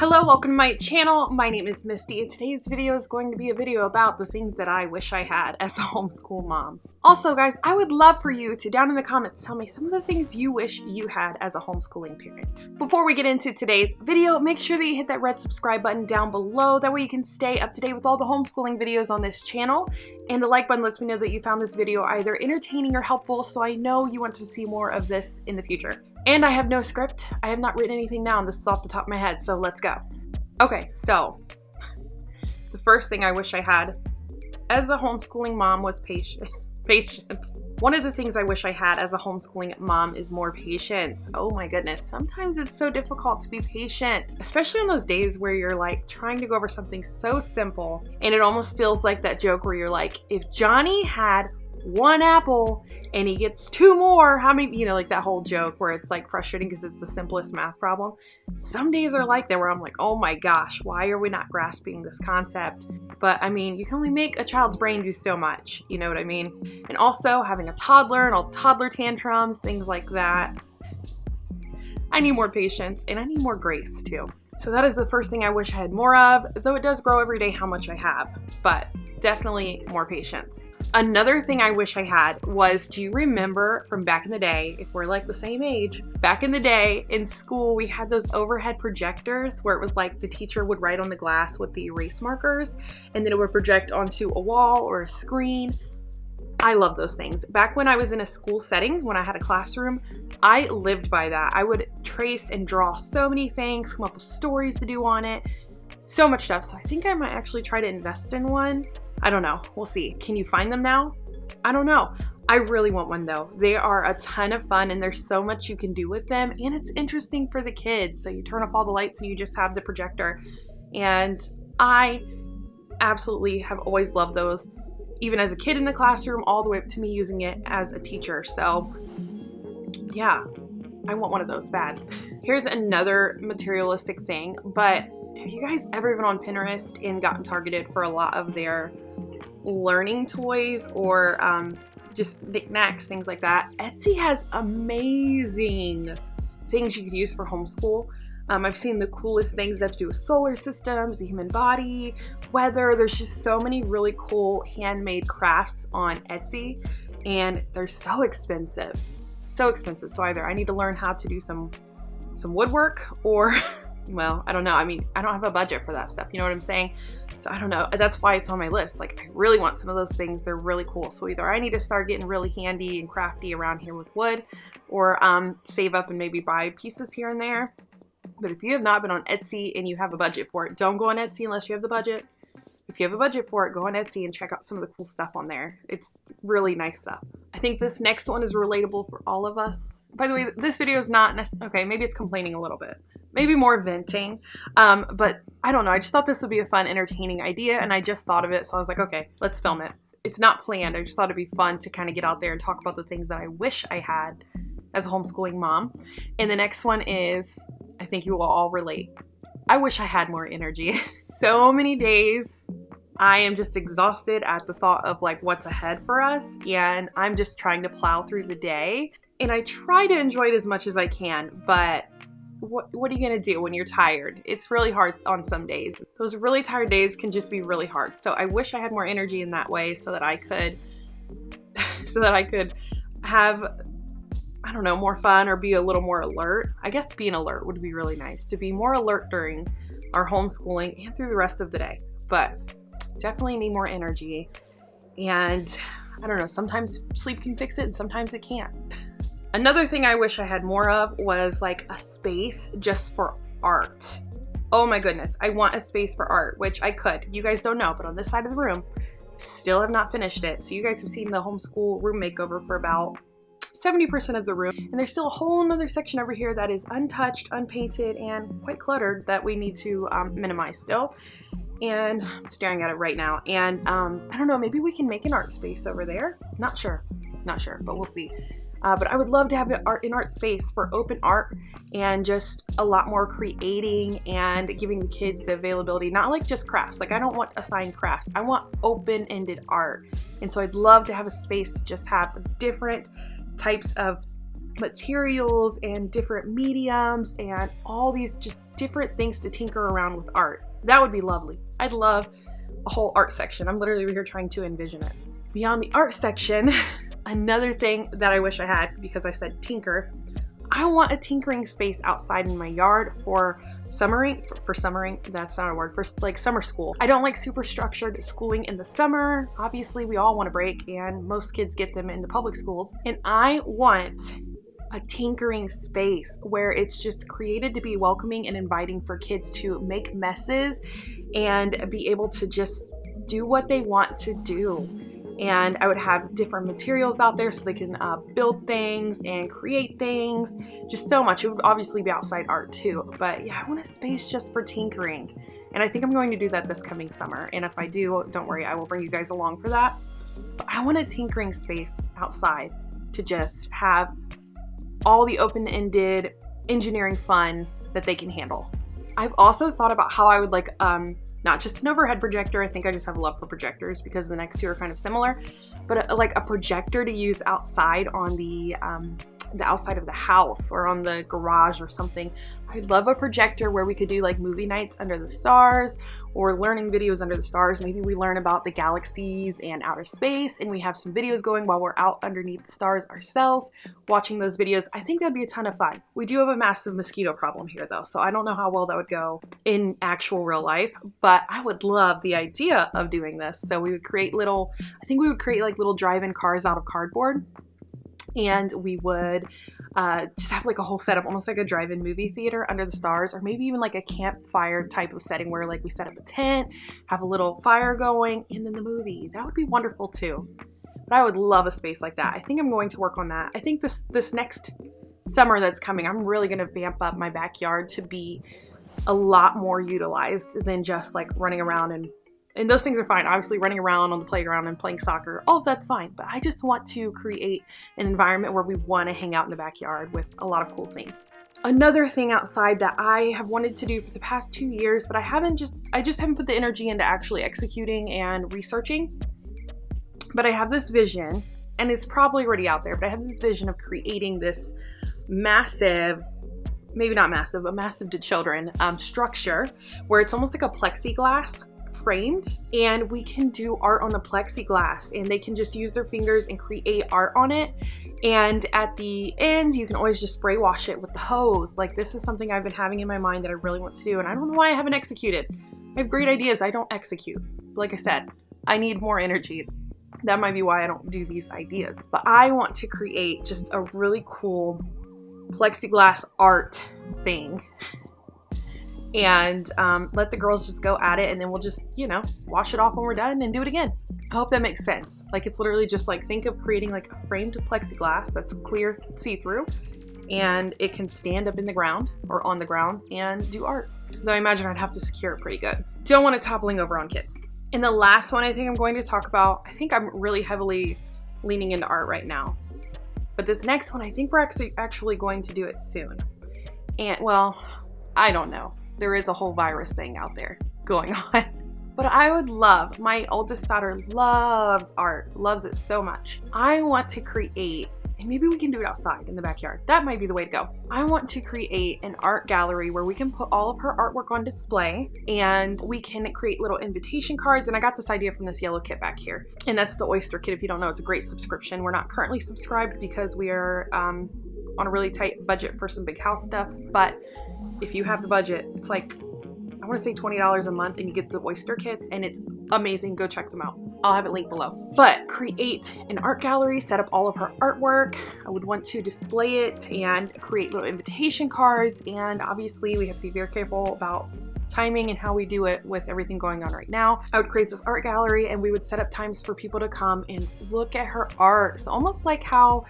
Hello, welcome to my channel. My name is Misty, and today's video is going to be a video about the things that I wish I had as a homeschool mom. Also, guys, I would love for you to, down in the comments, tell me some of the things you wish you had as a homeschooling parent. Before we get into today's video, make sure that you hit that red subscribe button down below. That way you can stay up to date with all the homeschooling videos on this channel. And the like button lets me know that you found this video either entertaining or helpful, so I know you want to see more of this in the future. And I have no script. I have not written anything down. This is off the top of my head, so let's go. Okay, so the first thing I wish I had as a homeschooling mom was patience. One of the things I wish I had as a homeschooling mom is more patience. Oh my goodness, sometimes it's so difficult to be patient, especially on those days where you're like trying to go over something so simple and it almost feels like that joke where you're like, if Johnny had one apple and he gets two more, how many, like that whole joke where it's like frustrating because it's the simplest math problem. Some days are like that where I'm like, oh my gosh, why are we not grasping this concept? But I mean, you can only make a child's brain do so much, you know what I mean? And also having a toddler and all toddler tantrums, things like that. I need more patience and I need more grace too. So that is the first thing I wish I had more of, though it does grow every day how much I have, but definitely more patience. Another thing I wish I had was, do you remember from back in the day, if we're like the same age, back in the day in school, we had those overhead projectors where it was like the teacher would write on the glass with the erase markers and then it would project onto a wall or a screen. I love those things. Back when I was in a school setting, when I had a classroom, I lived by that. I would trace and draw so many things, come up with stories to do on it, so much stuff. So I think I might actually try to invest in one. I don't know. We'll see. Can you find them now? I don't know. I really want one though. They are a ton of fun and there's so much you can do with them and it's interesting for the kids. So you turn off all the lights and you just have the projector. And I absolutely have always loved those, even as a kid in the classroom, all the way up to me using it as a teacher. So yeah, I want one of those bad. Here's another materialistic thing, but have you guys ever been on Pinterest and gotten targeted for a lot of their learning toys or just knickknacks, things like that? Etsy has amazing things you could use for homeschool. I've seen the coolest things that have to do with solar systems, the human body, weather. There's just so many really cool handmade crafts on Etsy and they're so expensive. So expensive. So either I need to learn how to do some woodwork or well, I don't know. I mean, I don't have a budget for that stuff. You know what I'm saying? So I don't know. That's why it's on my list. Like, I really want some of those things. They're really cool. So either I need to start getting really handy and crafty around here with wood or save up and maybe buy pieces here and there. But if you have not been on Etsy and you have a budget for it, don't go on Etsy unless you have the budget. If you have a budget for it, go on Etsy and check out some of the cool stuff on there. It's really nice stuff. I think this next one is relatable for all of us. By the way, this video is not necessarily, okay, maybe it's complaining a little bit. Maybe more venting, but I don't know. I just thought this would be a fun, entertaining idea, and I just thought of it, so I was like, okay, let's film it. It's not planned. I just thought it'd be fun to kind of get out there and talk about the things that I wish I had as a homeschooling mom. And the next one is, I think you will all relate. I wish I had more energy. So many days I am just exhausted at the thought of like what's ahead for us, and I'm just trying to plow through the day. And I try to enjoy it as much as I can, but what are you gonna do when you're tired? It's really hard on some days. Those really tired days can just be really hard. So I wish I had more energy in that way so that I could have, I don't know, more fun or be a little more alert. I guess being alert would be really nice, to be more alert during our homeschooling and through the rest of the day. But definitely need more energy. And I don't know, sometimes sleep can fix it and sometimes it can't. Another thing I wish I had more of was like a space just for art. Oh my goodness, I want a space for art, which I could. You guys don't know, but on this side of the room, still have not finished it. So you guys have seen the homeschool room makeover for about 70% of the room. And there's still a whole nother section over here that is untouched, unpainted, and quite cluttered that we need to minimize still. And I'm staring at it right now. And I don't know, maybe we can make an art space over there. Not sure, but we'll see. But I would love to have an art space for open art and just a lot more creating and giving the kids the availability, not like just crafts. Like I don't want assigned crafts. I want open-ended art. And so I'd love to have a space to just have different types of materials and different mediums and all these just different things to tinker around with art. That would be lovely. I'd love a whole art section. I'm literally over here trying to envision it. Beyond the art section, another thing that I wish I had, because I said tinker, I want a tinkering space outside in my yard for summering, that's not a word, for like summer school. I don't like super structured schooling in the summer. Obviously, we all want a break, and most kids get them in the public schools. And I want a tinkering space where it's just created to be welcoming and inviting for kids to make messes and be able to just do what they want to do. And I would have different materials out there so they can build things and create things, just so much. It would obviously be outside art too, but yeah, I want a space just for tinkering. And I think I'm going to do that this coming summer. And if I do, don't worry, I will bring you guys along for that. But I want a tinkering space outside to just have all the open-ended engineering fun that they can handle. I've also thought about how I would like, not just an overhead projector. I think I just have a love for projectors because the next two are kind of similar, but like a projector to use outside on the outside of the house or on the garage or something. I'd love a projector where we could do like movie nights under the stars or learning videos under the stars. Maybe we learn about the galaxies and outer space and we have some videos going while we're out underneath the stars ourselves watching those videos. I think that'd be a ton of fun. We do have a massive mosquito problem here though, so I don't know how well that would go in actual real life, but I would love the idea of doing this. So we would create little, I think we would create like little drive-in cars out of cardboard. And we would just have like a whole setup, almost like a drive-in movie theater under the stars, or maybe even like a campfire type of setting where like we set up a tent, have a little fire going, and then the movie. That would be wonderful too. But I would love a space like that. I think I'm going to work on that. I think this next summer that's coming, I'm really going to vamp up my backyard to be a lot more utilized than just like running around and those things are fine. Obviously running around on the playground and playing soccer, all of that's fine. But I just want to create an environment where we want to hang out in the backyard with a lot of cool things. Another thing outside that I have wanted to do for the past 2 years, but I just haven't put the energy into actually executing and researching. But I have this vision, and it's probably already out there, but I have this vision of creating this massive, maybe not massive, but massive to children, structure where it's almost like a plexiglass framed, and we can do art on the plexiglass and they can just use their fingers and create art on it. And at the end, you can always just spray wash it with the hose. Like, this is something I've been having in my mind that I really want to do, and I don't know why I haven't executed. I have great ideas, I don't execute. Like I said, I need more energy. That might be why I don't do these ideas. But I want to create just a really cool plexiglass art thing and let the girls just go at it, and then we'll just, you know, wash it off when we're done and do it again. I hope that makes sense. Like, it's literally just like, think of creating like a framed plexiglass that's clear, see-through, and it can stand up in the ground or on the ground and do art. Though I imagine I'd have to secure it pretty good. Don't want it toppling over on kids. And the last one I think I'm going to talk about, I think I'm really heavily leaning into art right now. But this next one, I think we're actually going to do it soon. And, well, I don't know. There is a whole virus thing out there going on. But I would love, my oldest daughter loves art, loves it so much. I want to create, and maybe we can do it outside in the backyard. That might be the way to go. I want to create an art gallery where we can put all of her artwork on display, and we can create little invitation cards. And I got this idea from this yellow kit back here. And that's the Oyster Kit. If you don't know, it's a great subscription. We're not currently subscribed because we are on a really tight budget for some big house stuff. But if you have the budget, it's like, I want to say $20 a month, and you get the Oyster Kits, and it's amazing. Go check them out. I'll have it linked below. But create an art gallery, set up all of her artwork. I would want to display it and create little invitation cards. And obviously we have to be very careful about timing and how we do it with everything going on right now. I would create this art gallery, and we would set up times for people to come and look at her art. So almost like how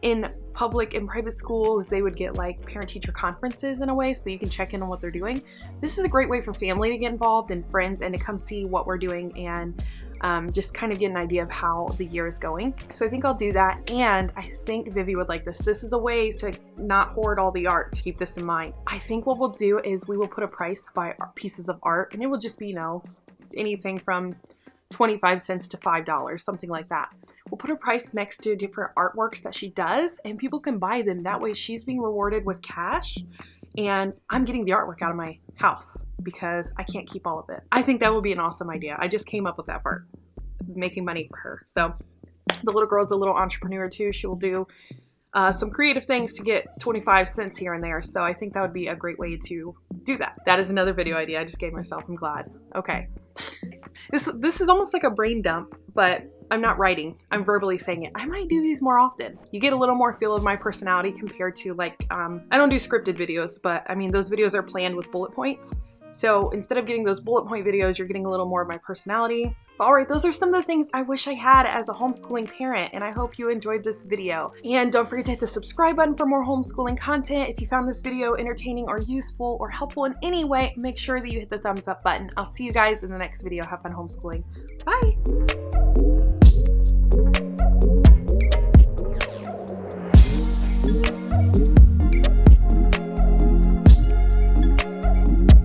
in public and private schools, they would get like parent-teacher conferences in a way, so you can check in on what they're doing. This is a great way for family to get involved and friends, and to come see what we're doing and just kind of get an idea of how the year is going. So I think I'll do that, and I think Vivi would like this. This is a way to not hoard all the art, to keep this in mind. I think what we'll do is we will put a price by pieces of art, and it will just be, you know, anything from 25 cents to $5, something like that. We'll put a price next to different artworks that she does, and people can buy them. That way she's being rewarded with cash, and I'm getting the artwork out of my house because I can't keep all of it. I think that would be an awesome idea. I just came up with that part, making money for her. So the little girl's a little entrepreneur too. She'll do some creative things to get 25 cents here and there. So I think that would be a great way to do that. That is another video idea I just gave myself. I'm glad. Okay. This is almost like a brain dump, but I'm not writing. I'm verbally saying it. I might do these more often. You get a little more feel of my personality compared to like, I don't do scripted videos, but I mean, those videos are planned with bullet points. So instead of getting those bullet point videos, you're getting a little more of my personality. But all right, those are some of the things I wish I had as a homeschooling parent, and I hope you enjoyed this video. And don't forget to hit the subscribe button for more homeschooling content. If you found this video entertaining or useful or helpful in any way, make sure that you hit the thumbs up button. I'll see you guys in the next video. Have fun homeschooling. Bye!